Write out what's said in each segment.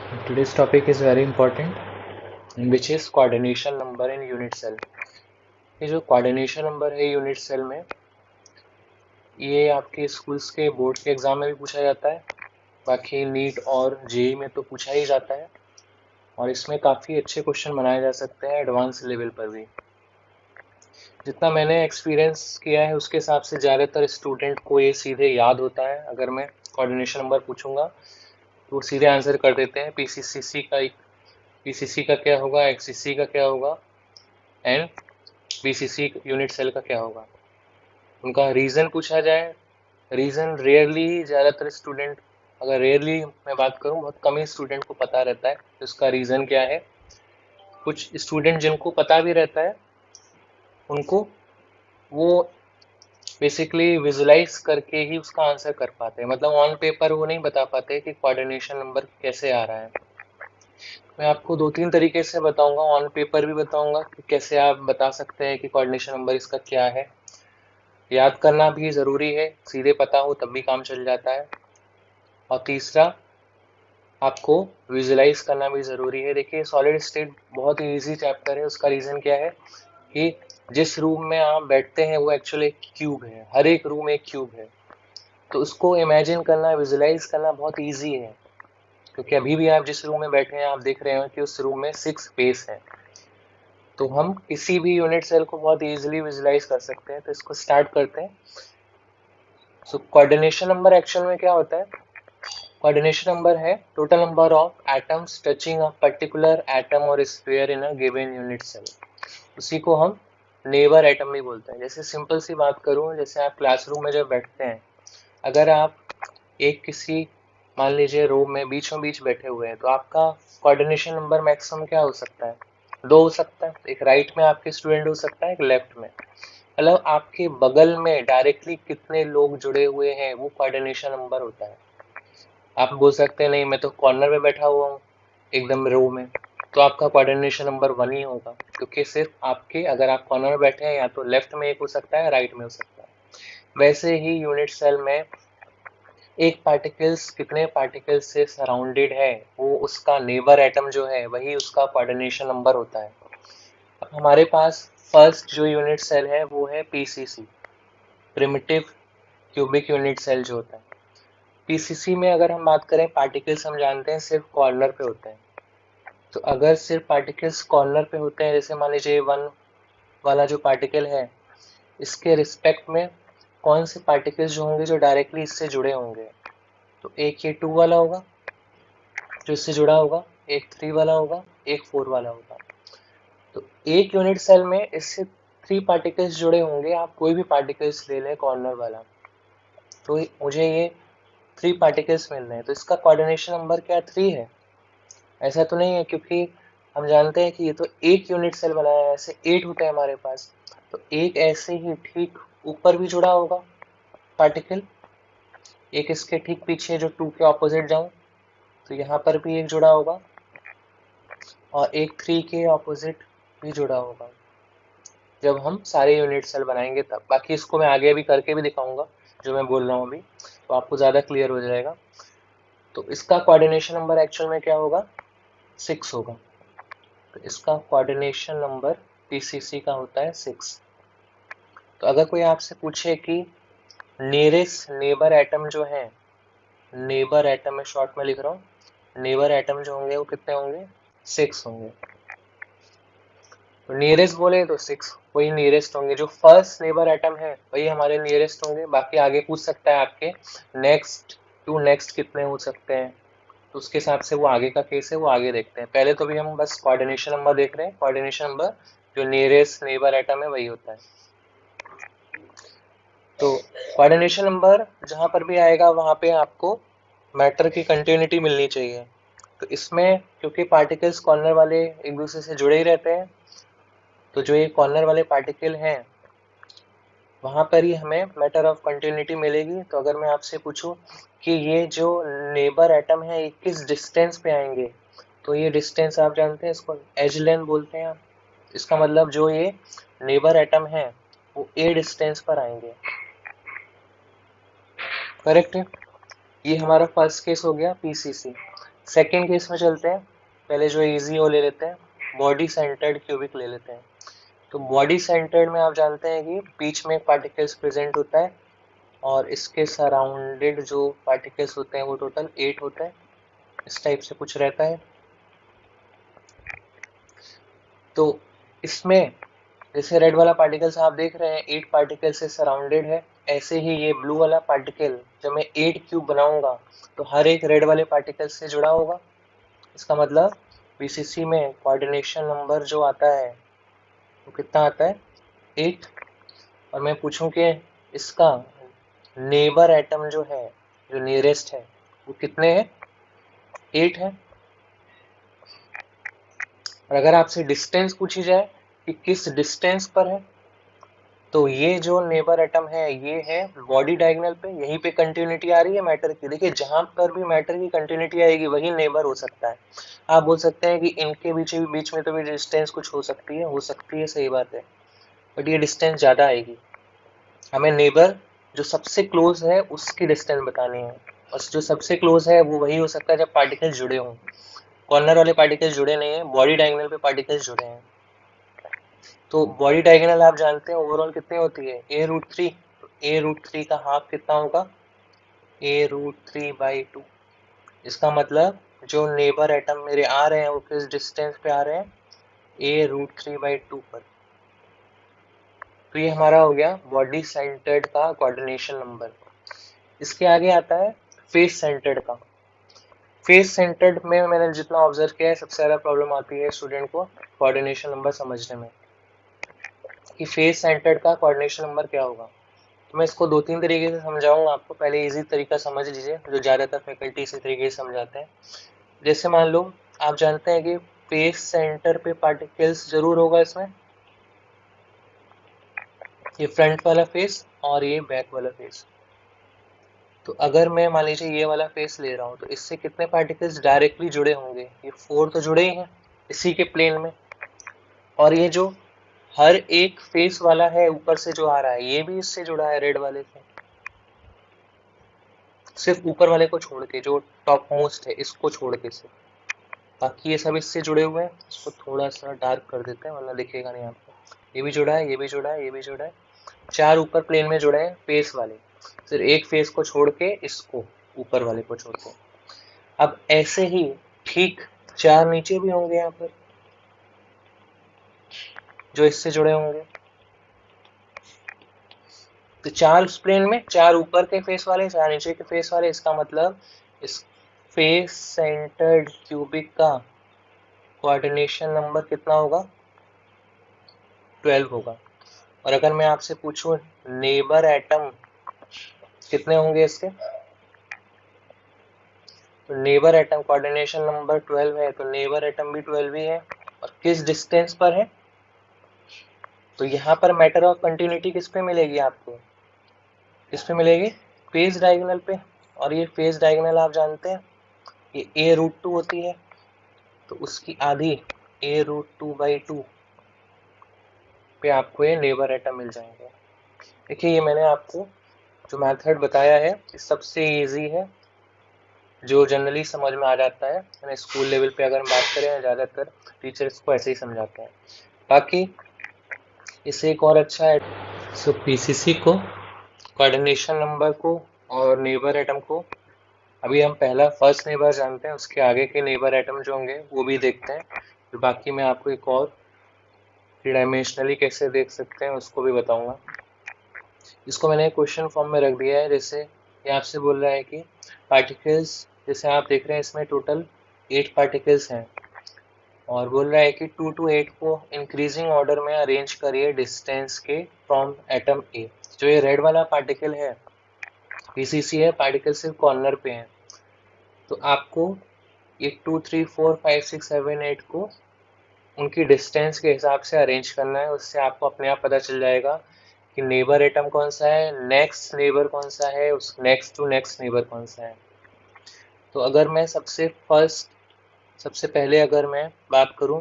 Today's topic is very important, which is coordination number in unit cell. ये जो coordination number है unit cell में, ये आपके स्कूल्स के बोर्ड के एग्जाम में भी पूछा जाता है, बाकी नीट और जेई में तो पूछा ही जाता है, और इसमें काफ़ी अच्छे क्वेश्चन बनाए जा सकते हैं एडवांस लेवल पर भी। जितना मैंने एक्सपीरियंस किया है उसके हिसाब से ज़्यादातर स्टूडेंट को ये सीधे याद होता है। अगर मैं कोऑर्डिनेशन नंबर पूछूंगा तो वो सीधे आंसर कर देते हैं। पीसीसी का क्या होगा, एक्ससीसी का क्या होगा एंड बीसीसी यूनिट सेल का क्या होगा। उनका रीज़न पूछा जाए, रीज़न रेयरली ज़्यादातर स्टूडेंट, अगर रेयरली मैं बात करूं, बहुत कम ही स्टूडेंट को पता रहता है तो इसका रीज़न क्या है। कुछ स्टूडेंट जिनको पता भी रहता है उनको वो बेसिकली विजुलाइज करके ही उसका आंसर कर पाते हैं, मतलब ऑन पेपर वो नहीं बता पाते कि कोऑर्डिनेशन नंबर कैसे आ रहा है। मैं आपको दो तीन तरीके से बताऊंगा, ऑन पेपर भी बताऊंगा कि कैसे आप बता सकते हैं कि कोऑर्डिनेशन नंबर इसका क्या है। याद करना भी ज़रूरी है, सीधे पता हो तब भी काम चल जाता है। और तीसरा, आपको विजुलाइज करना भी ज़रूरी है। देखिए, सॉलिड स्टेट बहुत ही ईजी चैप्टर है। उसका रीज़न क्या है कि जिस रूम में आप बैठते हैं वो एक्चुअली एक क्यूब है, हर एक रूम एक क्यूब है। तो उसको इमेजिन करना, विजुलाइज करना बहुत ईजी है, क्योंकि अभी भी आप जिस रूम में बैठे हैं आप देख रहे हो कि उस रूम में 6 स्पेस है। तो हम किसी भी यूनिट सेल को बहुत इजीली विजुलाइज कर सकते हैं। तो इसको स्टार्ट करते हैं। सो कोऑर्डिनेशन नंबर एक्चुअल में क्या होता है? कोऑर्डिनेशन नंबर है total number of atoms touching a particular atom और sphere in a given unit cell. उसी को हम नेबर एटम भी बोलते हैं। जैसे सिंपल सी बात करूं, जैसे आप क्लासरूम में जब बैठते हैं, अगर आप एक किसी, मान लीजिए, रो में बीचों बीच बैठे हुए हैं, तो आपका कोऑर्डिनेशन नंबर मैक्सिमम क्या हो सकता है? 2 हो सकता है। एक राइट में आपके स्टूडेंट हो सकता है, एक लेफ्ट में। मतलब आपके बगल में डायरेक्टली कितने लोग जुड़े हुए हैं वो कोऑर्डिनेशन नंबर होता है। आप बोल सकते हैं नहीं, मैं तो कॉर्नर में बैठा हुआ हूँ एकदम रो में, तो आपका कोऑर्डिनेशन नंबर 1 ही होगा, क्योंकि सिर्फ आपके, अगर आप कॉर्नर में बैठे हैं, या तो लेफ्ट में एक हो सकता है, राइट में हो सकता है। वैसे ही यूनिट सेल में एक पार्टिकल्स कितने पार्टिकल्स से सराउंडेड है, वो उसका नेबर एटम जो है वही उसका कोऑर्डिनेशन नंबर होता है। अब हमारे पास फर्स्ट जो यूनिट सेल है वो है PCC, primitive cubic unit cell जो होता है। पीसीसी में अगर हम बात करें, पार्टिकल्स हम जानते हैं सिर्फ कॉर्नर पे होते हैं। तो अगर सिर्फ पार्टिकल्स कॉर्नर पे होते हैं, जैसे मान लीजिए 1 वाला जो पार्टिकल है, इसके रिस्पेक्ट में कौन से पार्टिकल्स जो होंगे जो डायरेक्टली इससे जुड़े होंगे, तो एक ये 2 वाला होगा जो इससे जुड़ा होगा, एक 3 वाला होगा, एक 4 वाला होगा। तो एक यूनिट सेल में इससे 3 पार्टिकल्स जुड़े होंगे। आप कोई भी पार्टिकल्स ले लें कॉर्नर वाला, तो मुझे ये 3 पार्टिकल्स मिल रहे हैं, तो इसका कोऑर्डिनेशन नंबर क्या 3 है? ऐसा तो नहीं है, क्योंकि हम जानते हैं कि ये तो एक यूनिट सेल बनाया है, ऐसे 8 होते हैं हमारे पास। तो एक ऐसे ही ठीक ऊपर भी जुड़ा होगा पार्टिकल, एक इसके ठीक पीछे जो 2 के ऑपोजिट जाऊं तो यहाँ पर भी एक जुड़ा होगा, और एक 3 के ऑपोजिट भी जुड़ा होगा, जब हम सारे यूनिट सेल बनाएंगे तब। बाकी इसको मैं आगे भी करके भी दिखाऊंगा जो मैं बोल रहा हूँ अभी, तो आपको ज़्यादा क्लियर हो जाएगा। तो इसका कोऑर्डिनेशन नंबर एक्चुअल में क्या होगा? 6 होगा। तो इसका कोऑर्डिनेशन नंबर पीसीसी का होता है 6। तो अगर कोई आपसे पूछे कि नियरेस्ट नेबर एटम जो है, नेबर एटम में शॉर्ट में लिख रहा हूँ, नेबर एटम जो होंगे वो कितने होंगे? 6 होंगे। तो नियरेस्ट बोले तो 6 वही नियरेस्ट होंगे। जो फर्स्ट नेबर एटम है वही हमारे नियरेस्ट होंगे। बाकी आगे पूछ सकता है आपके नेक्स्ट टू नेक्स्ट कितने हो सकते हैं, तो उसके हिसाब से वो आगे का केस है, वो आगे देखते हैं। पहले तो भी हम बस कोऑर्डिनेशन नंबर देख रहे हैं। कोऑर्डिनेशन नंबर जो नियरेस्ट नेबर एटम है वही होता है। तो कोऑर्डिनेशन नंबर जहां पर भी आएगा वहां पे आपको मैटर की कंटिन्यूटी मिलनी चाहिए। तो इसमें क्योंकि पार्टिकल्स कॉर्नर वाले एक दूसरे से जुड़े ही रहते हैं, तो जो ये कॉर्नर वाले पार्टिकल हैं वहां पर ही हमें मैटर ऑफ कंटिन्यूटी मिलेगी। तो अगर मैं आपसे पूछूं कि ये जो नेबर एटम है ये किस डिस्टेंस पे आएंगे, तो ये डिस्टेंस आप जानते हैं, इसको एज लेंथ बोलते हैं आप। इसका मतलब जो ये नेबर एटम है वो ए डिस्टेंस पर आएंगे। करेक्ट है। ये हमारा फर्स्ट केस हो गया पीसीसी। सेकेंड केस में चलते हैं, पहले जो इजी हो ले लेते हैं, बॉडी सेंटर्ड क्यूबिक ले लेते हैं। तो बॉडी सेंटर्ड में आप जानते हैं कि बीच में एक पार्टिकल्स प्रेजेंट होता है और इसके सराउंडेड जो पार्टिकल्स होते हैं वो टोटल 8 होते हैं, इस टाइप से कुछ रहता है। तो इसमें जैसे रेड वाला पार्टिकल्स आप देख रहे हैं 8 पार्टिकल से सराउंडेड है, ऐसे ही ये ब्लू वाला पार्टिकल जब मैं 8 क्यूब बनाऊंगा तो हर एक रेड वाले पार्टिकल से जुड़ा होगा। इसका मतलब बीसीसी में कोऑर्डिनेशन नंबर जो आता है वो कितना आता है, 8। और मैं पूछूं कि इसका नेबर एटम जो है, जो नियरेस्ट है, वो कितने हैं, 8 है। और अगर आपसे डिस्टेंस पूछी जाए कि किस डिस्टेंस पर है, तो ये जो नेबर एटम है ये है बॉडी डायगोनल पे, यहीं पे कंटिन्यूटी आ रही है मैटर की। देखिए जहां पर भी मैटर की कंटिन्यूटी आएगी वही नेबर हो सकता है। आप बोल सकते हैं कि इनके बीच में तो भी डिस्टेंस कुछ हो सकती है, सही बात है, बट ये डिस्टेंस ज्यादा आएगी। हमें नेबर जो सबसे क्लोज है उसकी डिस्टेंस बतानी है, और जो सबसे क्लोज है वो वही हो सकता है जब पार्टिकल्स जुड़े हों। कॉर्नर वाले पार्टिकल्स जुड़े नहीं है, बॉडी डायगोनल पे पार्टिकल्स जुड़े हैं। तो बॉडी डायगोनल आप जानते हैं ओवरऑल कितनी होती है, a√3। तो a√3 का हाफ कितना होगा, a√3/2। इसका मतलब जो नेबर एटम मेरे आ रहे हैं वो किस डिस्टेंस पे आ रहे हैं, a√3/2 पर। तो ये हमारा हो गया बॉडी सेंटर्ड का कोऑर्डिनेशन नंबर। इसके आगे आता है फेस सेंटर्ड का। फेस सेंटर्ड में मैंने जितना ऑब्जर्व किया है सबसे ज्यादा प्रॉब्लम आती है स्टूडेंट को कोऑर्डिनेशन नंबर समझने में, कि फेस सेंटर्ड का कोऑर्डिनेशन नंबर क्या होगा। तो मैं इसको 2-3 तरीके से समझाऊंगा आपको। पहले इजी तरीका समझ लीजिए, जो ज्यादातर फैकल्टी इसी तरीके से समझाते हैं। जैसे मान लो आप जानते हैं कि फेस सेंटर पे पार्टिकल्स जरूर होगा इसमें, ये फ्रंट वाला फेस और ये बैक वाला फेस। तो अगर मैं मान लीजिए ये वाला फेस ले रहा हूँ तो इससे कितने पार्टिकल्स डायरेक्टली जुड़े होंगे, ये 4 तो जुड़े ही हैं इसी के प्लेन में। और ये जो हर एक फेस वाला है ऊपर से जो आ रहा है ये भी इससे जुड़ा है रेड वाले से, सिर्फ ऊपर वाले को छोड़ के, जो टॉप मोस्ट है इसको छोड़ के सिर्फ, बाकी ये सब इससे जुड़े हुए हैं। इसको थोड़ा सा डार्क कर देते हैं वरना दिखेगा नहीं आपको। ये भी जुड़ा है, ये भी जुड़ा है, ये भी जुड़ा है, 4 ऊपर प्लेन में जुड़े हैं फेस वाले, सिर्फ एक फेस को छोड़ के, इसको ऊपर वाले को छोड़ के। अब ऐसे ही ठीक 4 नीचे भी होंगे यहाँ पर जो इससे जुड़े होंगे। तो 4 उस प्लेन में, 4 ऊपर के फेस वाले, 4 नीचे के फेस वाले। इसका मतलब इस फेस सेंटर्ड क्यूबिक का कोऑर्डिनेशन नंबर कितना होगा, 12 होगा। और अगर मैं आपसे पूछूं नेबर एटम कितने होंगे इसके, तो नेबर एटम कोऑर्डिनेशन नंबर 12 है, तो नेबर एटम भी 12 ही है। और किस डिस्टेंस पर है, तो यहाँ पर मैटर ऑफ कंटिन्यूटी किस पे मिलेगी आपको, किस पे मिलेगी, फेज डायगोनल पे। और ये फेज डायगोनल आप जानते हैं ये a√2 होती है, तो उसकी आधी a√2/2 पे आपको ये नेबर एटम मिल जाएंगे। देखिए ये मैंने आपको जो मेथड बताया है ये सबसे इजी है, जो जनरली समझ में आ जाता है। यानी स्कूल लेवल पे अगर बात करें ज़्यादातर टीचर्स को ऐसे ही समझाते हैं। बाकी इससे एक और अच्छा है, सो पीसीसी को, कोऑर्डिनेशन नंबर को और नेबर एटम को, अभी हम पहला फर्स्ट नेबर जानते हैं, उसके आगे के नेबर एटम जो होंगे वो भी देखते हैं। फिर बाकी मैं आपको एक और थ्री डायमेंशनली कैसे देख सकते हैं उसको भी बताऊंगा। इसको मैंने क्वेश्चन फॉर्म में रख दिया है। जैसे ये आपसे बोल रहा है कि पार्टिकल्स, जैसे आप देख रहे हैं इसमें टोटल 8 पार्टिकल्स हैं, और बोल रहा है कि 2 to 8 को इंक्रीजिंग ऑर्डर में अरेंज करिए डिस्टेंस के फ्रॉम एटम ए। जो ये रेड वाला पार्टिकल है पीसीसी है, पार्टिकल सिर्फ कॉर्नर पे है, तो आपको ये 2, 3, 4, 5, 6, 7, 8 को उनकी डिस्टेंस के हिसाब से अरेंज करना है। उससे आपको अपने आप पता चल जाएगा कि नेबर एटम कौन सा है, नेक्स्ट नेबर कौन सा है, उस नेक्स्ट टू नेक्स्ट नेबर कौन सा है। तो अगर मैं सबसे पहले अगर मैं बात करूं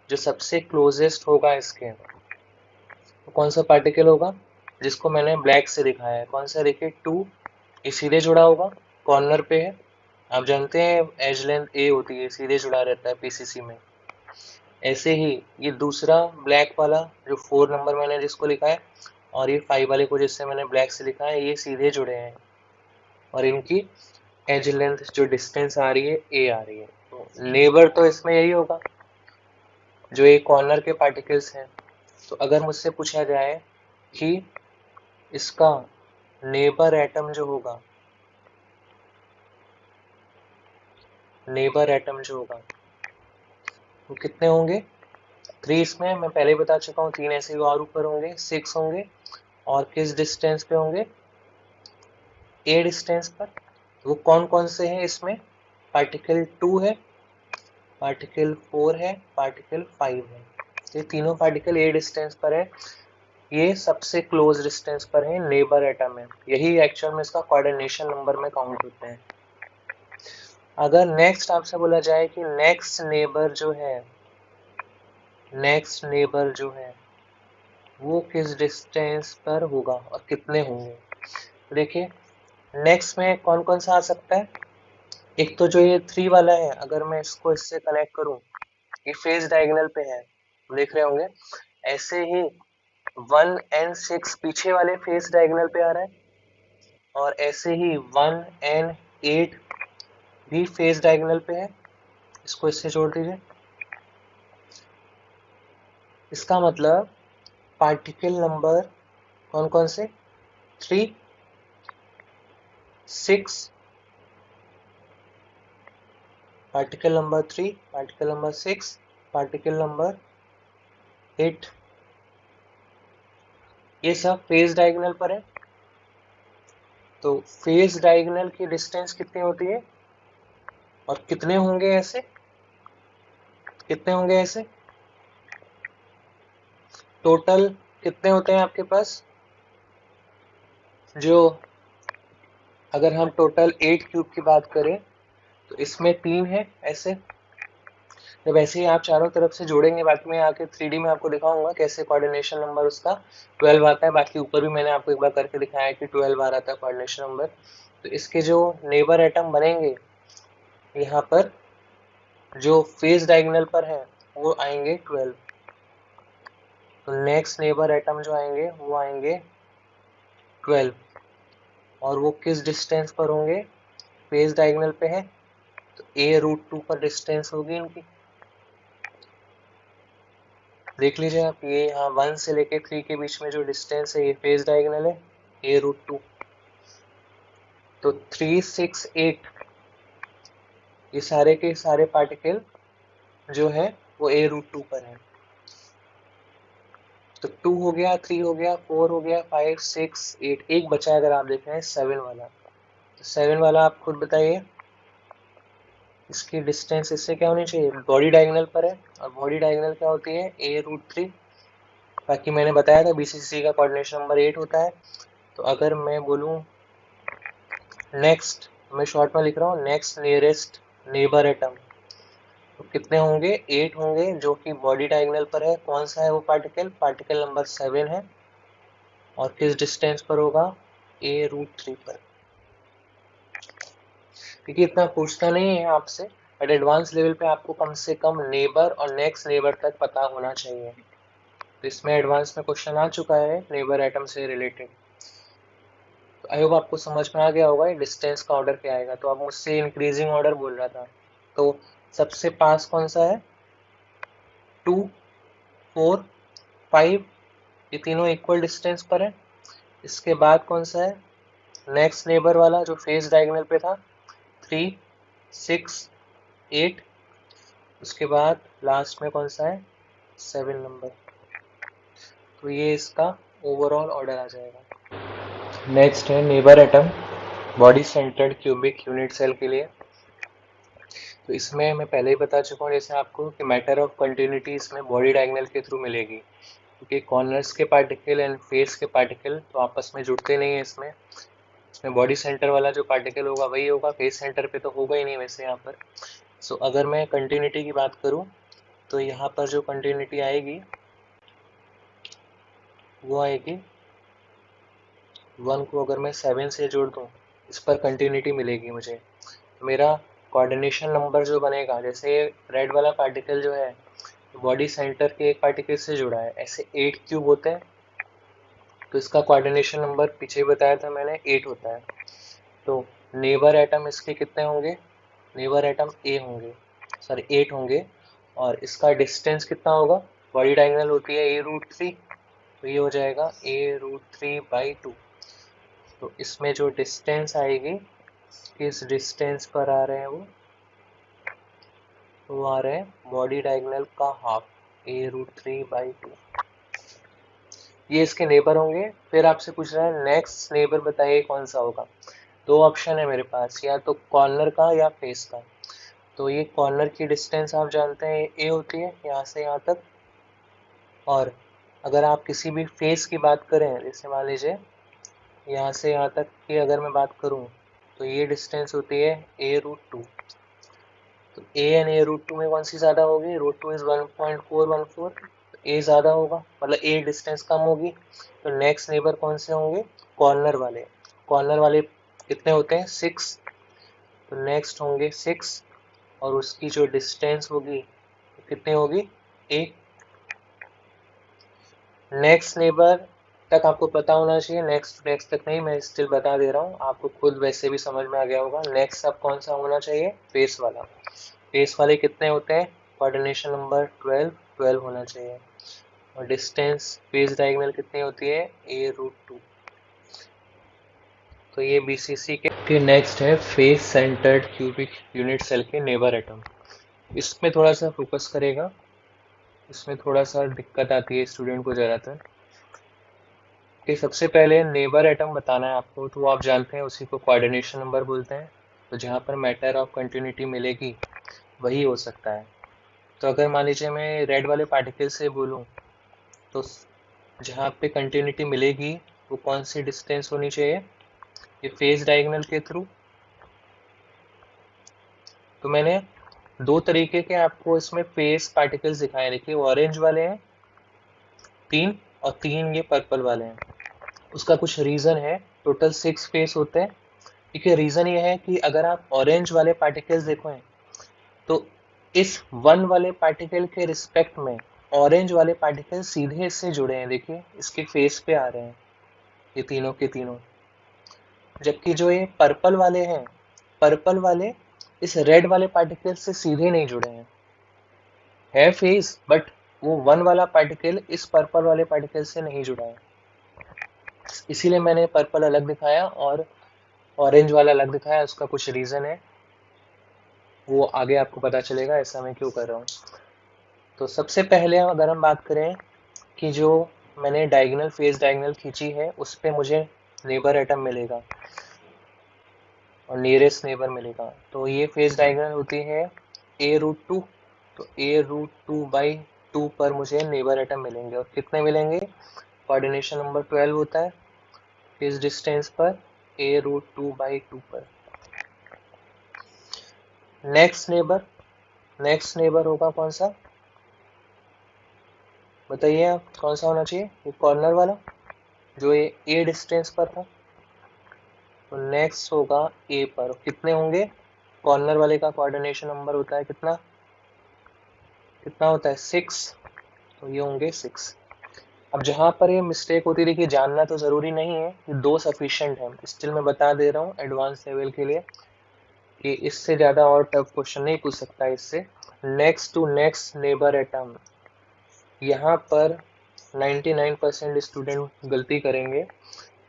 जो सबसे क्लोजेस्ट होगा इसके, तो कौन सा पार्टिकल होगा, जिसको मैंने ब्लैक से दिखाया है, कौन सा, देखिए 2, ये सीधे जुड़ा होगा, कॉर्नर पे है। आप जानते हैं एज लेंथ ए होती है, सीधे जुड़ा रहता है पीसीसी में। ऐसे ही ये दूसरा ब्लैक वाला जो 4 नंबर मैंने जिसको लिखा है और ये 5 वाले को जिससे मैंने ब्लैक से लिखा है, ये सीधे जुड़े हैं और इनकी एज लेंथ जो डिस्टेंस आ रही है ए आ रही है। तो नेबर तो इसमें यही होगा जो एक कॉर्नर के पार्टिकल्स हैं। तो अगर मुझसे पूछा जाए कि इसका नेबर एटम जो होगा, नेबर एटम जो होगा वो कितने होंगे, 3 इसमें मैं पहले ही बता चुका हूँ, 3 ऐसे ही और ऊपर होंगे, 6 होंगे और किस डिस्टेंस पे होंगे, ए डिस्टेंस पर। वो कौन कौन से हैं इसमें, पार्टिकल 2 है, पार्टिकल 4 है, पार्टिकल 5 है। ये तीनों पार्टिकल ए डिस्टेंस पर है, ये सबसे क्लोज डिस्टेंस पर है, नेबर एटम है। यही एक्चुअल में इसका कोऑर्डिनेशन नंबर में काउंट होते हैं। अगर नेक्स्ट आपसे बोला जाए कि नेक्स्ट नेबर जो है, नेक्स्ट नेबर जो है वो किस डिस्टेंस पर होगा और कितने होंगे। देखिए नेक्स्ट में कौन कौन सा आ सकता है, एक तो जो ये 3 वाला है, अगर मैं इसको इससे कनेक्ट करूं, ये फेस डायगोनल पे है, देख रहे होंगे। ऐसे ही 1 एंड 6 पीछे वाले फेस डायगोनल पे आ रहा है और ऐसे ही 1 एंड 8 भी फेस डायगोनल पे है, इसको इससे जोड़ दीजिए। इसका मतलब पार्टिकल नंबर कौन कौन से, 3, 6, particle number 3, particle number 6, particle number 8, ये सब फेस डायगोनल पर है। तो फेस डायगोनल की डिस्टेंस कितनी होती है और कितने होंगे ऐसे, कितने होंगे ऐसे, टोटल कितने होते हैं आपके पास, जो अगर हम टोटल 8 क्यूब की बात करें तो इसमें 3 है ऐसे। जब ऐसे ही आप चारों तरफ से जोड़ेंगे, बाकी मैं आके 3D में आपको दिखाऊंगा कैसे कोऑर्डिनेशन नंबर उसका 12 आता है। बाकी ऊपर भी मैंने आपको एक बार करके दिखाया है कि 12 आ रहा था कोऑर्डिनेशन नंबर। तो इसके जो नेबर एटम बनेंगे यहाँ पर, जो फेस डायगोनल पर है वो आएंगे 12। तो नेक्स्ट नेबर एटम जो आएंगे वो आएंगे 12 और वो किस डिस्टेंस पर होंगे, फेस डायगोनल पे है तो a√2 पर डिस्टेंस होगी इनकी। देख लीजिए आप, ये यहाँ 1 से लेके 3 के बीच में जो डिस्टेंस है ये फेस डायगोनल है a√2। तो 3, 6, 8 ये सारे के सारे पार्टिकल जो है वो a√2 पर है। तो 2 हो गया, 3 हो गया, 4 हो गया, 5, 6, 8, एक बचा है अगर आप देख रहे हैं 7 वाला। तो 7 वाला आप खुद बताइए इसकी डिस्टेंस इससे क्या होनी चाहिए, बॉडी डायगोनल पर है और बॉडी डायगोनल क्या होती है a√3। बाकी मैंने बताया था बीसीसी का कोऑर्डिनेशन नंबर 8 होता है। तो अगर मैं बोलूँ नेक्स्ट, मैं शॉर्ट में लिख रहा हूँ नेक्स्ट नियरेस्ट नेबर एटम, तो कितने होंगे, 8 होंगे जो कि बॉडी डायगोनल पर है। कौन सा है वो पार्टिकल, पार्टिकल नंबर 7 है और किस डिस्टेंस पर होगा, a√3 पर। क्योंकि इतना पूछता नहीं है आपसे, बट एडवांस लेवल पे आपको कम से कम नेबर और नेक्स्ट नेबर तक पता होना चाहिए। तो इसमें एडवांस में क्वेश्चन आ चुका है नेबर एटम से रिलेटेड। तो आई होप आपको समझ में आ गया होगा ये डिस्टेंस का ऑर्डर क्या आएगा। तो आप मुझसे इंक्रीजिंग ऑर्डर बोल रहा था, तो सबसे पास कौन सा है, 2, 4, 5, ये तीनों इक्वल डिस्टेंस पर है। इसके बाद कौन सा है, नेक्स्ट नेबर वाला जो फेस डायगोनल पे था, 3, 6, 8। उसके बाद लास्ट में कौन सा है, 7 नंबर। तो ये इसका ओवरऑल ऑर्डर आ जाएगा। नेक्स्ट है neighbour atom body centred cubic unit cell के लिए। तो इसमें मैं पहले ही बता चुका हूँ जैसे आपको कि मैटर ऑफ कंटिन्यूटी इसमें बॉडी डायगोनल के थ्रू मिलेगी, क्योंकि कॉर्नर्स के पार्टिकल एंड फेस के पार्टिकल तो आपस में जुड़ते नहीं है। इसमें बॉडी सेंटर वाला जो पार्टिकल होगा वही होगा, फेस सेंटर पे तो होगा ही नहीं वैसे यहाँ पर। सो अगर मैं कंटिन्यूटी की बात करूँ तो यहाँ पर जो कंटिन्यूटी आएगी वो आएगी 1 को अगर मैं 7 से जोड़ दूँ, इस पर कंटिन्यूटी मिलेगी मुझे। मेरा कोऑर्डिनेशन नंबर जो बनेगा, जैसे रेड वाला पार्टिकल जो है बॉडी सेंटर के एक पार्टिकल से जुड़ा है, ऐसे 8 क्यूब होते हैं, तो इसका कोऑर्डिनेशन नंबर पीछे ही बताया था मैंने 8 होता है। तो नेबर एटम इसके कितने होंगे, नेबर एटम ए होंगे, सॉरी 8 होंगे, और इसका डिस्टेंस कितना होगा, बॉडी डायगोनल होती है a√3, तो ये हो जाएगा a√3/2। तो इसमें जो डिस्टेंस आएगी, किस डिस्टेंस पर आ रहे हैं वो आ रहे हैं बॉडी डायगोनल का हाफ, a√3/2। ये इसके नेबर होंगे। फिर आपसे पूछ रहा है नेक्स्ट नेबर बताइए कौन सा होगा। दो ऑप्शन है मेरे पास, या तो कॉर्नर का या फेस का। तो ये कॉर्नर की डिस्टेंस आप जानते हैं ए होती है यहाँ से यहाँ तक, और अगर आप किसी भी फेस की बात करें, जैसे मान लीजिए यहाँ से यहाँ तक की अगर मैं बात करूँ, तो ये डिस्टेंस होती है a√2। तो a एंड a√2 में कौन सी ज़्यादा होगी, √2 इज 1.414, ए ज़्यादा होगा, मतलब ए डिस्टेंस कम होगी। तो नेक्स्ट नेबर कौन से होंगे, कॉर्नर वाले। कॉर्नर वाले कितने होते हैं, 6, तो नेक्स्ट होंगे 6, और उसकी जो डिस्टेंस होगी कितनी होगी, ए। नेक्स्ट नेबर तक आपको पता होना चाहिए, नेक्स्ट नेक्स्ट तक नहीं, मैं स्टिल बता दे रहा हूँ, आपको खुद वैसे भी समझ में आ गया होगा। नेक्स्ट अब कौन सा होना चाहिए, फेस वाला। फेस वाले कितने होते हैं, कोऑर्डिनेशन नंबर 12 होना चाहिए, और डिस्टेंस फेस डायगोनल कितनी होती है, a√2। तो ये बीसीसी के नेक्स्ट है face centred cubic unit cell के नेबर एटम। इसमें थोड़ा सा फोकस करेगा, इसमें थोड़ा सा दिक्कत आती है स्टूडेंट को ज़्यादातर, कि सबसे पहले नेबर एटम बताना है आपको, तो आप जानते हैं उसी को कोऑर्डिनेशन नंबर बोलते हैं। तो जहाँ पर मैटर ऑफ कंटिन्यूटी मिलेगी वही हो सकता है। तो अगर मान लीजिए मैं रेड वाले पार्टिकल से बोलूँ, तो जहाँ पे कंटिन्यूटी मिलेगी वो कौन सी डिस्टेंस होनी चाहिए, ये फेस डायगोनल के थ्रू। तो मैंने दो तरीके के आपको इसमें फेस पार्टिकल्स दिखाए, देखिए ऑरेंज वाले हैं 3, और 3 ये पर्पल वाले हैं। उसका कुछ रीज़न है, टोटल 6 फेस होते हैं। देखिए रीज़न ये है कि अगर आप ऑरेंज वाले पार्टिकल्स देखो हैं, तो इस 1 वाले पार्टिकल के रिस्पेक्ट में ऑरेंज वाले पार्टिकल सीधे इससे जुड़े हैं, देखिए इसके फेस पे आ रहे हैं ये तीनों के तीनों। जबकि जो ये पर्पल वाले हैं, पर्पल वाले इस रेड वाले पार्टिकल से सीधे नहीं जुड़े हैं, है फेस, बट वो 1 वाला पार्टिकल इस पर्पल वाले पार्टिकल से नहीं जुड़ा है। इसीलिए मैंने पर्पल अलग दिखाया और ऑरेंज वाला अलग दिखाया, उसका कुछ रीज़न है, वो आगे आपको पता चलेगा ऐसा मैं क्यों कर रहा हूँ। तो सबसे पहले अगर हम बात करें कि जो मैंने डायगोनल फेस डायगोनल खींची है उस पे मुझे नेबर एटम मिलेगा और नियरेस्ट नेबर मिलेगा, तो ये फेस डायगोनल होती है a√2। तो a√2/2 पर मुझे नेबर एटम मिलेंगे, और कितने मिलेंगे, कोऑर्डिनेशन नंबर 12 होता है फेस डिस्टेंस पर, a√2/2 पर। नेक्स्ट नेबर होगा कौन सा, बताइए आप, कौन सा होना चाहिए, ये कॉर्नर वाला जो ये ए डिस्टेंस पर था। तो नेक्स्ट होगा ए पर, कितने होंगे, कॉर्नर वाले का कोऑर्डिनेशन नंबर होता है कितना, कितना होता है 6, तो ये होंगे 6। अब जहाँ पर ये मिस्टेक होती है, देखिए जानना तो ज़रूरी नहीं है कि 2 सफिशिएंट है, स्टिल मैं बता दे रहा हूँ एडवांस लेवल के लिए कि इससे ज़्यादा और टफ क्वेश्चन नहीं पूछ सकता इससे। Next to next neighbour atom, यहाँ पर 99% स्टूडेंट गलती करेंगे,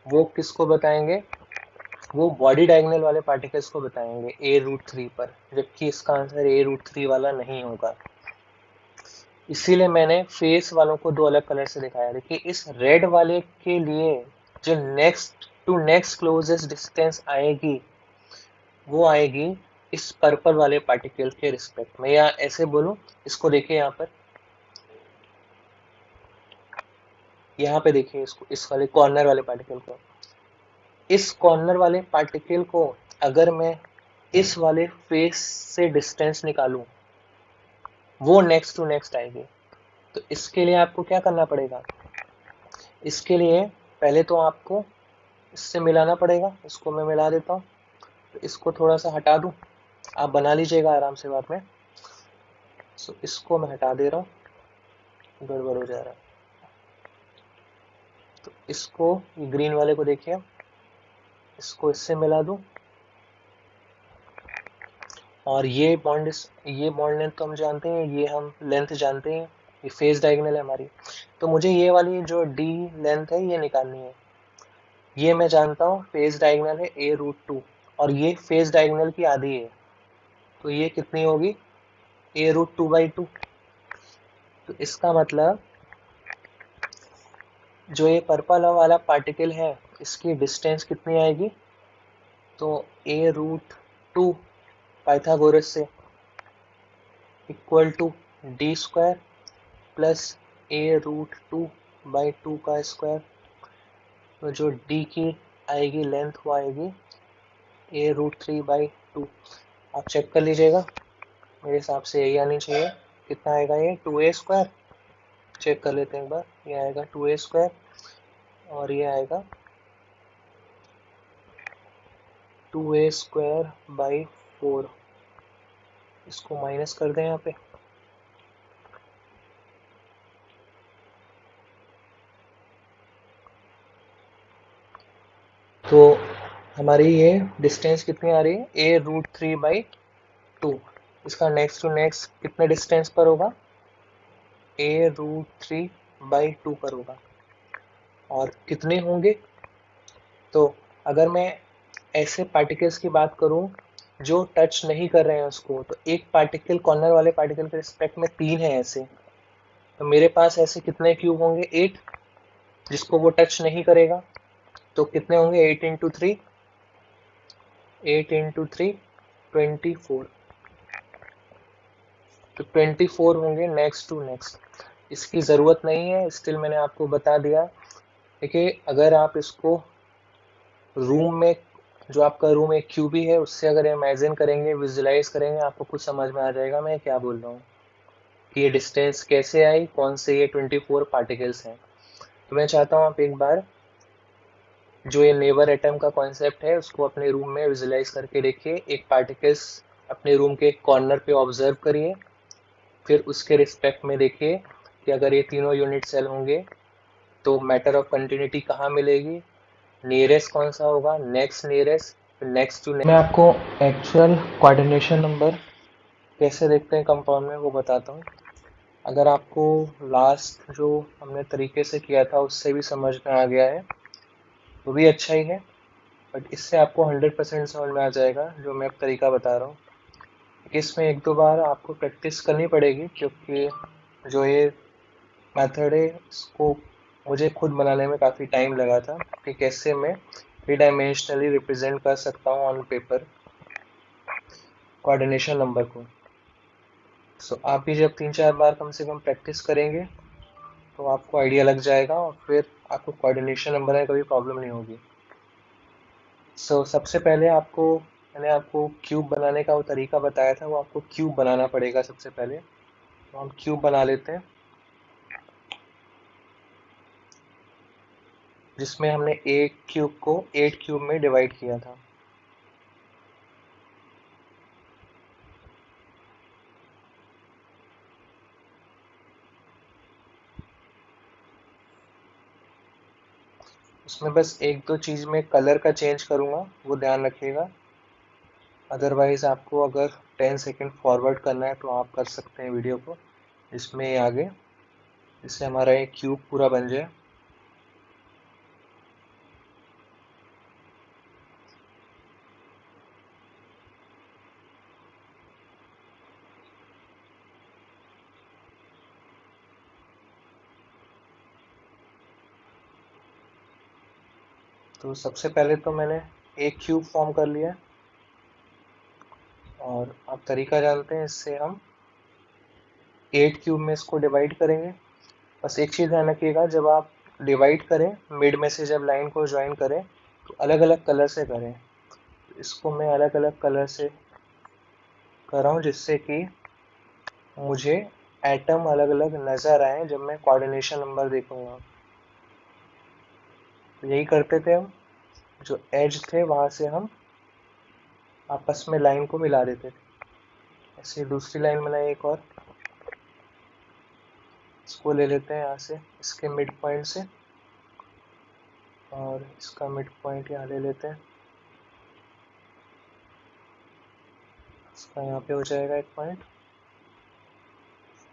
वो किसको बताएंगे, वो बॉडी डायगोनल वाले पार्टिकल्स को बताएंगे a√3 पर, जबकि इसका आंसर a√3 वाला नहीं होगा। इसीलिए मैंने फेस वालों को 2 अलग कलर से दिखाया। देखिए इस रेड वाले के लिए जो next to next closest distance आएगी वो आएगी इस पर्पल वाले पार्टिकल के रिस्पेक्ट में, या ऐसे बोलूं, इसको देखिए यहाँ पे देखिए इसको, इस वाले कॉर्नर वाले पार्टिकल को, इस कॉर्नर वाले पार्टिकल को अगर मैं इस वाले फेस से डिस्टेंस निकालूं, वो नेक्स्ट टू नेक्स्ट आएगी। तो इसके लिए आपको क्या करना पड़ेगा, इसके लिए पहले तो आपको इससे मिलाना पड़ेगा, इसको मैं मिला देता हूँ, तो इसको थोड़ा सा हटा दूं, आप बना लीजिएगा आराम से बाद में। सो इसको मैं हटा दे रहा हूँ, गड़बड़ हो जा रहा है। तो इसको ग्रीन वाले को देखिए, इसको इससे मिला दूं, और ये बॉन्ड लेंथ तो हम जानते हैं, ये हम लेंथ जानते हैं, ये फेस डायगोनल है हमारी। तो मुझे ये वाली जो डी लेंथ है ये निकालनी है। ये मैं जानता हूँ फेस डायगोनल है a√2, और ये फेस डायगोनल की आधी है, तो ये कितनी होगी a√2/2। तो इसका मतलब जो ये पर्पल वाला पार्टिकल है इसकी डिस्टेंस कितनी आएगी, तो a√2 पाइथागोरस से equal to D square plus a√2/2 का स्क्वायर। तो जो d की आएगी लेंथ वो आएगी a√3/2। आप चेक कर लीजिएगा, मेरे हिसाब से यही आनी चाहिए। कितना आएगा ये 2a², चेक कर लेते हैं एक बार। ये आएगा 2a² और ये आएगा 2a²/4। इसको माइनस कर दें यहाँ पे। तो हमारी ये डिस्टेंस कितनी आ रही है a√3/2। इसका नेक्स्ट टू नेक्स्ट कितने डिस्टेंस पर होगा, a√3/2 पर होगा। और कितने होंगे, तो अगर मैं ऐसे पार्टिकल्स की बात करूं जो टच नहीं कर रहे हैं उसको, तो एक पार्टिकल कॉर्नर वाले पार्टिकल के रिस्पेक्ट में 3 है ऐसे, तो मेरे पास ऐसे कितने क्यूब होंगे 8, जिसको वो टच नहीं करेगा। तो कितने होंगे 8 इंटू 3, 24। तो 24 होंगे नेक्स्ट टू नेक्स्ट। इसकी ज़रूरत नहीं है, स्टिल मैंने आपको बता दिया। देखिए अगर आप इसको रूम में, जो आपका रूम एक क्यूबी है उससे अगर इमेजिन करेंगे, विजुलाइज करेंगे, आपको कुछ समझ में आ जाएगा मैं क्या बोल रहा हूँ कि ये डिस्टेंस कैसे आई, कौन से ये 24 पार्टिकल्स हैं। तो मैं चाहता हूँ आप एक बार जो ये नेबर एटम का कॉन्सेप्ट है उसको अपने रूम में विजुलाइज करके देखिए। एक पार्टिकल्स अपने रूम के कॉर्नर पे ऑब्जर्व करिए, फिर उसके रिस्पेक्ट में देखिए कि अगर ये तीनों यूनिट सेल होंगे तो मैटर ऑफ कंटिन्यूटी कहाँ मिलेगी, नियरेस्ट कौन सा होगा, नेक्स्ट नियरेस्ट, फिर नेक्स्ट टू नेक्स्ट। मैं आपको एक्चुअल कोऑर्डिनेशन नंबर कैसे देखते हैं कंपाउंड में वो बताता हूँ। अगर आपको लास्ट जो हमने तरीके से किया था उससे भी समझ में आ गया है तो भी अच्छा ही है, बट इससे आपको 100% समझ में आ जाएगा जो मैं अब तरीका बता रहा हूँ। इसमें एक दो बार आपको प्रैक्टिस करनी पड़ेगी, क्योंकि जो ये मेथड है इसको मुझे खुद बनाने में काफ़ी टाइम लगा था कि कैसे मैं 3 डायमेंशनली रिप्रेजेंट कर सकता हूँ ऑन पेपर कोऑर्डिनेशन नंबर को। सो आप भी जब 3-4 बार कम से कम प्रैक्टिस करेंगे तो आपको आइडिया लग जाएगा और फिर आपको कोऑर्डिनेशन नंबर में कभी प्रॉब्लम नहीं होगी। सो सबसे पहले मैंने आपको क्यूब बनाने का वो तरीका बताया था, वो आपको क्यूब बनाना पड़ेगा सबसे पहले। तो हम क्यूब बना लेते हैं जिसमें हमने एक क्यूब को 8 क्यूब में डिवाइड किया था। उसमें बस एक दो चीज़ में कलर का चेंज करूँगा, वो ध्यान रखिएगा। अदरवाइज़ आपको अगर 10 सेकेंड फॉरवर्ड करना है तो आप कर सकते हैं वीडियो को, इसमें आगे, जिससे हमारा एक क्यूब पूरा बन जाए। तो सबसे पहले तो मैंने एक क्यूब फॉर्म कर लिया, और आप तरीका जानते हैं, इससे हम 8 क्यूब में इसको डिवाइड करेंगे। बस एक चीज़ ध्यान रखिएगा, जब आप डिवाइड करें मिड में से जब लाइन को ज्वाइन करें तो अलग अलग कलर से करें। तो इसको मैं अलग अलग कलर से कर रहा हूँ जिससे कि मुझे एटम अलग अलग नज़र आए जब मैं कोऑर्डिनेशन नंबर देखूंगा। तो यही करते थे हम, जो एज थे वहाँ से हम आपस में लाइन को मिला देते थे। ऐसे दूसरी लाइन बनाए एक और, इसको ले लेते हैं यहाँ से इसके मिड पॉइंट से, और इसका मिड पॉइंट यहाँ ले लेते हैं, इसका यहाँ पे हो जाएगा एक पॉइंट,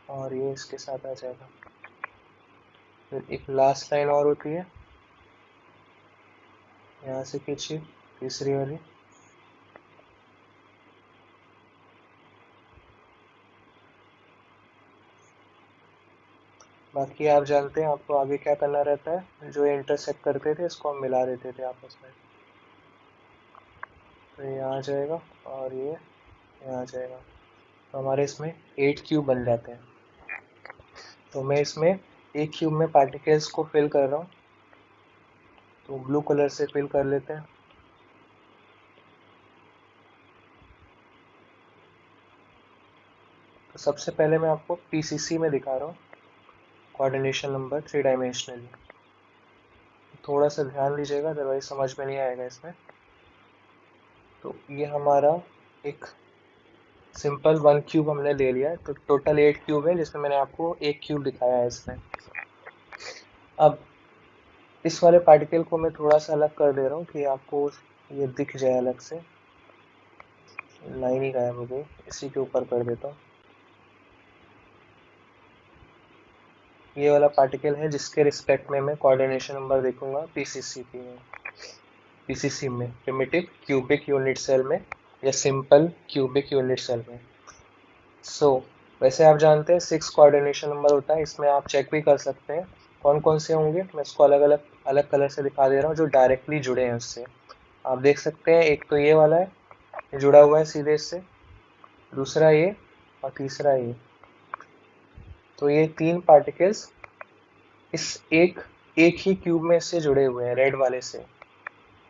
और ये इसके साथ आ जाएगा। फिर एक लास्ट लाइन और होती है, यहाँ से खींचिए तीसरी वाली, बाकी आप जानते हैं आपको आगे क्या करना रहता है, जो इंटरसेक्ट करते थे इसको हम मिला देते थे आपस में। तो ये यहाँ आ जाएगा और ये यहाँ आ जाएगा, तो हमारे इसमें 8 क्यूब बन जाते हैं। तो मैं इसमें एक क्यूब में पार्टिकल्स को फिल कर रहा हूँ, तो ब्लू कलर से फिल कर लेते हैं। तो सबसे पहले मैं आपको पीसीसी में दिखा रहा हूँ, कोऑर्डिनेशन नंबर 3 डायमेंशनली। थोड़ा सा ध्यान दीजिएगा, अदरवाइज समझ में नहीं आएगा इसमें। तो ये हमारा एक सिंपल 1 क्यूब हमने ले लिया है, तो टोटल 8 क्यूब है, जिसमें मैंने आपको एक क्यूब दिखाया है इसमें। अब इस वाले पार्टिकल को मैं थोड़ा सा अलग कर दे रहा हूँ कि आपको ये दिख जाए अलग से। लाइन ही गायब हो गई, इसी के ऊपर कर देता हूँ। ये वाला पार्टिकल है जिसके रिस्पेक्ट में मैं कोऑर्डिनेशन नंबर देखूंगा पीसीसी में, प्रिमिटिव क्यूबिक यूनिट सेल में या सिंपल क्यूबिक यूनिट सेल में। वैसे आप जानते हैं 6 कोऑर्डिनेशन नंबर होता है, इसमें आप चेक भी कर सकते हैं कौन कौन से होंगे। मैं इसको अलग कलर से दिखा दे रहा हूँ जो डायरेक्टली जुड़े हैं उससे। आप देख सकते हैं एक तो ये वाला है, ये जुड़ा हुआ है सीधे इससे, दूसरा ये, और तीसरा ये। तो ये 3 पार्टिकल्स इस एक ही क्यूब में से जुड़े हुए हैं रेड वाले से।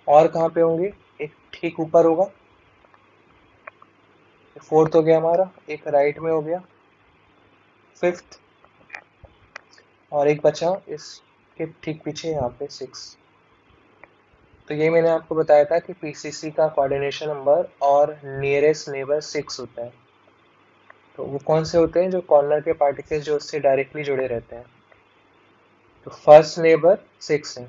और कहाँ पे होंगे, एक ठीक ऊपर होगा, 4th हो गया हमारा, एक राइट में हो गया 5th, और एक बचा इसके ठीक पीछे यहाँ पे 6। तो ये मैंने आपको बताया था कि पीसीसी का कोऑर्डिनेशन नंबर और नियरेस्ट नेबर 6 होता है। तो वो कौन से होते हैं, जो कॉर्नर के पार्टिकल्स जो उससे डायरेक्टली जुड़े रहते हैं। तो फर्स्ट नेबर 6 है।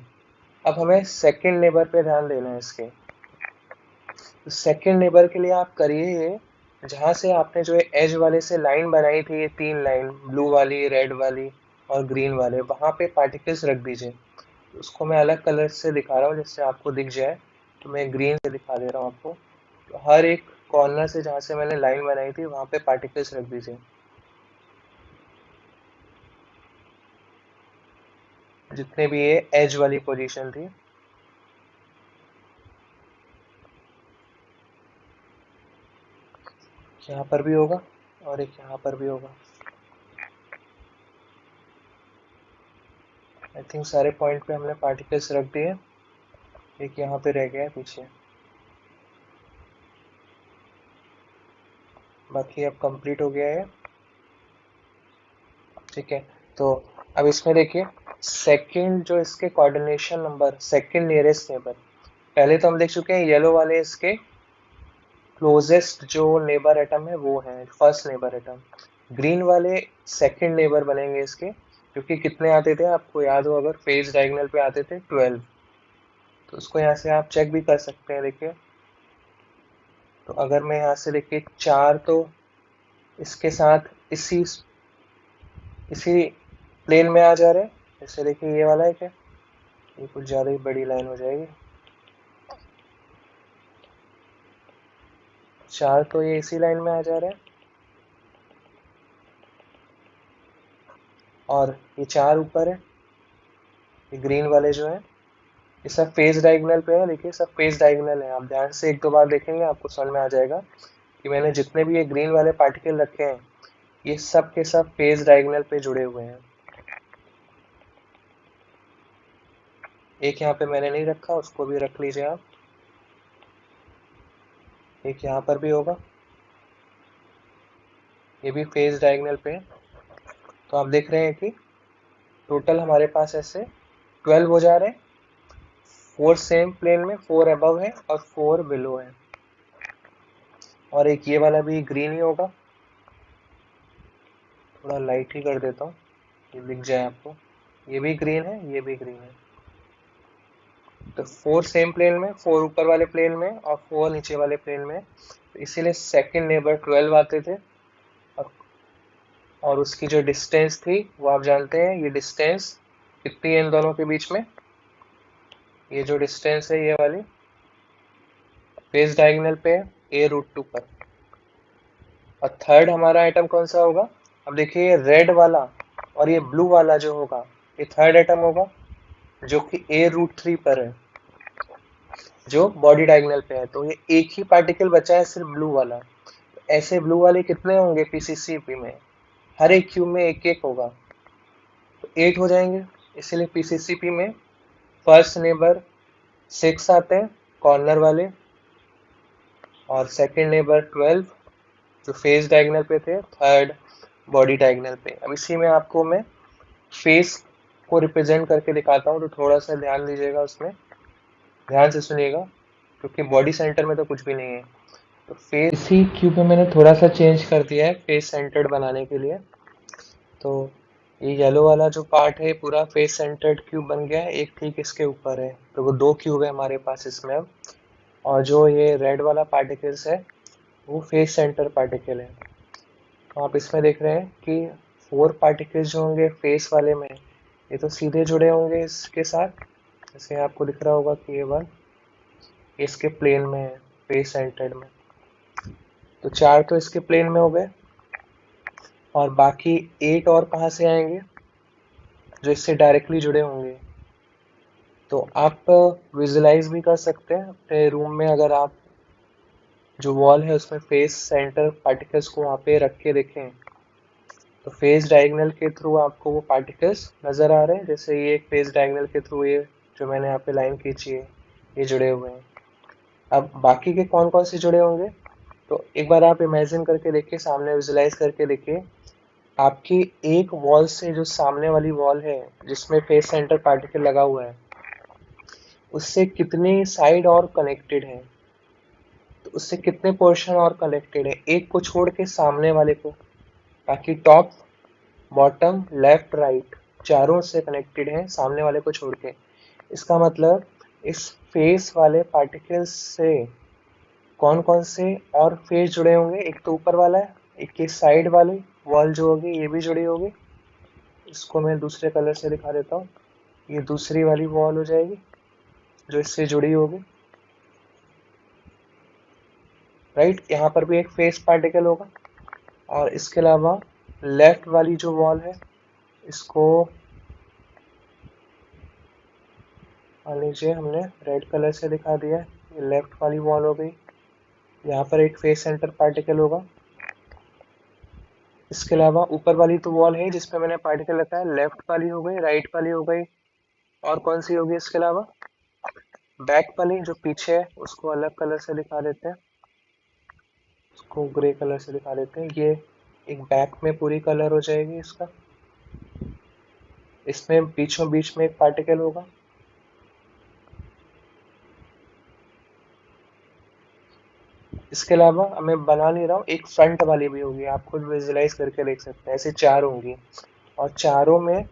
अब हमें सेकंड नेबर पे ध्यान देना है इसके। तो सेकंड नेबर के लिए आप करिए ये, जहाँ से आपने जो एज वाले से लाइन बनाई थी, ये 3 लाइन, ब्लू वाली, रेड वाली और ग्रीन वाले, वहाँ पे पार्टिकल्स रख दीजिए। तो उसको मैं अलग कलर से दिखा रहा हूँ जिससे आपको दिख जाए। तो मैं ग्रीन से दिखा दे रहा हूँ आपको। तो हर एक कॉर्नर से जहाँ से मैंने लाइन बनाई थी वहाँ पे पार्टिकल्स रख दीजिए, जितने भी ये एज वाली पोजीशन थी। यहाँ पर भी होगा और एक यहाँ पर भी होगा। आई थिंक सारे पॉइंट पे हमने पार्टिकल्स रख दिए, एक यहाँ पे रह गया है पीछे। बाकी अब कंप्लीट हो गया है, ठीक है। तो अब इसमें देखिए सेकंड जो इसके coordination number, second nearest neighbour, पहले तो हम देख चुके हैं येलो वाले इसके क्लोजेस्ट जो नेबर एटम है वो है फर्स्ट नेबर एटम। ग्रीन वाले सेकंड नेबर बनेंगे इसके, क्योंकि कितने आते थे आपको याद हो, अगर फेज डायगोनल पे आते थे 12। तो उसको यहाँ से आप चेक भी कर सकते हैं, देखिए। तो अगर मैं यहाँ से देखिए 4 तो इसके साथ इसी इसी प्लेन में आ जा रहे हैं। जैसे देखिए ये वाला है क्या, ये कुछ ज़्यादा ही बड़ी लाइन हो जाएगी। 4 तो ये इसी लाइन में आ जा रहे हैं, और ये 4 ऊपर है, ये ग्रीन वाले जो है ये सब फेज डायगोनल पे है। देखिए सब फेज डायगोनल है, आप ध्यान से एक दो बार देखेंगे आपको समझ में आ जाएगा कि मैंने जितने भी ये ग्रीन वाले पार्टिकल रखे हैं ये सब के सब फेज डायगोनल पे जुड़े हुए हैं। एक यहाँ पे मैंने नहीं रखा, उसको भी रख लीजिए आप। एक यहाँ पर भी होगा, ये भी फेज डायगोनल पे है। तो आप देख रहे हैं कि टोटल हमारे पास ऐसे 12 हो जा रहे हैं। 4 सेम प्लेन में, 4 अबव है और 4 बिलो है, और एक ये वाला भी ग्रीन ही होगा। थोड़ा लाइट ही कर देता हूँ, ये दिख जाए आपको। ये भी ग्रीन है, ये भी ग्रीन है। तो 4 सेम प्लेन में, 4 ऊपर वाले प्लेन में और 4 नीचे वाले प्लेन में, तो इसीलिए सेकंड नेबर 12 आते थे। और, और उसकी जो डिस्टेंस थी वो आप जानते हैं, ये डिस्टेंस कितनी है इन दोनों के बीच में। ये जो डिस्टेंस है ये वाली फेस डायगोनल पे है a√2 पर। और थर्ड हमारा आइटम कौन सा होगा? अब देखिए, ये रेड वाला और ये ब्लू वाला जो होगा, ये थर्ड आइटम होगा, जो कि a√3 पर है, जो बॉडी डायगोनल पे है। तो ये एक ही पार्टिकल बचा है, सिर्फ ब्लू वाला। ऐसे ब्लू वाले कितने होंगे पीसीसीपी में? हर एक क्यूब में एक एक होगा, तो 8 हो जाएंगे। इसीलिए पीसीसीपी में फर्स्ट नेबर 6 आते हैं कॉर्नर वाले, और सेकंड नेबर 12 जो फेस डायगोनल पे थे, थर्ड बॉडी डायगोनल पे। अब इसी में आपको मैं फेस को रिप्रेजेंट करके दिखाता हूँ, तो थोड़ा सा ध्यान दीजिएगा, उसमें ध्यान से सुनिएगा, क्योंकि बॉडी सेंटर में तो कुछ भी नहीं है। तो फेस इसी क्यूब में मैंने थोड़ा सा चेंज कर दिया है फेस सेंटर्ड बनाने के लिए। तो ये येलो वाला जो पार्ट है पूरा फेस सेंटर्ड क्यूब बन गया है, एक ठीक इसके ऊपर है, तो वो 2 क्यूब है हमारे पास इसमें अब। और जो ये रेड वाला पार्टिकल्स है वो फेस सेंटर पार्टिकल है। तो आप इसमें देख रहे हैं कि 4 पार्टिकल्स जो होंगे फेस वाले में, ये तो सीधे जुड़े होंगे इसके साथ, जैसे आपको दिख रहा होगा कि ये 1 इसके प्लेन में है, फेस सेंटर्ड में। तो 4 तो इसके प्लेन में हो गए, और बाकी 8 और कहाँ से आएंगे? जो इससे डायरेक्टली जुड़े होंगे। तो आप विजुलाइज भी कर सकते हैं अपने रूम में, अगर आप जो वॉल है उसमें फेस सेंटर पार्टिकल्स को वहाँ पे रख के देखें, तो फेस डायगोनल के थ्रू आपको वो पार्टिकल्स नज़र आ रहे हैं। जैसे ये एक फेस डायगोनल के थ्रू, ये जो मैंने यहाँ पे लाइन खींची है, ये जुड़े हुए हैं। अब बाकी के कौन कौन से जुड़े होंगे? तो एक बार आप इमेजिन करके देखिए, सामने विजुलाइज करके देखिए, आपकी एक वॉल से जो सामने वाली वॉल है जिसमें फेस सेंटर पार्टिकल लगा हुआ है, उससे कितने साइड और कनेक्टेड है, तो उससे कितने पोर्शन और कनेक्टेड है एक को छोड़ के सामने वाले को, बाकी टॉप बॉटम लेफ्ट राइट चारों से कनेक्टेड है सामने वाले को छोड़ के। इसका मतलब इस फेस वाले पार्टिकल्स से कौन कौन से और फेस जुड़े होंगे? एक तो ऊपर वाला है, एक के साइड वाली वॉल जो होगी ये भी जुड़ी होगी। इसको मैं दूसरे कलर से दिखा देता हूँ, ये दूसरी वाली वॉल हो जाएगी जो इससे जुड़ी होगी, राइट। यहाँ पर भी एक फेस पार्टिकल होगा। और इसके अलावा लेफ्ट वाली जो वॉल है, इसको मान लीजिए हमने रेड कलर से दिखा दिया, ये लेफ्ट वाली वॉल हो गई। यहाँ पर एक फेस सेंटर पार्टिकल होगा। इसके अलावा ऊपर वाली तो वॉल है जिसपे मैंने पार्टिकल रखा है, लेफ्ट वाली हो गई, राइट वाली हो गई, और कौन सी होगी इसके अलावा? बैक वाली जो पीछे है उसको अलग कलर से दिखा देते हैं, उसको ग्रे कलर से दिखा देते हैं। ये एक बैक में पूरी कलर हो जाएगी इसका। इसमें बीचों बीच में एक पार्टिकल होगा। इसके अलावा मैं बना नहीं रहा हूँ, एक फ्रंट वाली भी होगी, आप खुद विजुलाइज करके देख सकते हैं। ऐसे 4 होंगी, और चारों में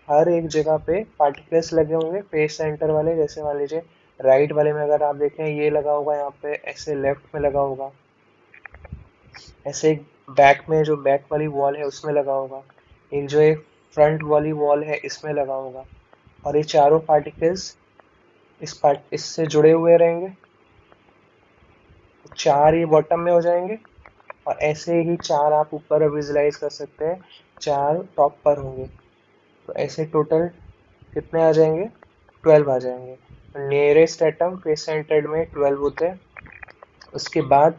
हर एक जगह पे पार्टिकल्स लगे होंगे फेस सेंटर वाले। जैसे मान लीजिए राइट वाले में अगर आप देखें, ये लगा होगा यहाँ पे, ऐसे लेफ्ट में लगा होगा, ऐसे एक बैक में जो बैक वाली वॉल है उसमें लगा होगा, एक जो एक फ्रंट वाली वॉल है इसमें लगा होगा। और ये चारों पार्टिकल्स इससे जुड़े हुए रहेंगे, 4 ये बॉटम में हो जाएंगे, और ऐसे ही 4 आप ऊपर विजुलाइज कर सकते हैं, 4 टॉप पर होंगे। तो ऐसे टोटल कितने आ जाएंगे? 12 आ जाएंगे। नियरेस्ट एटम फेस सेंटर्ड में 12 होते हैं। उसके बाद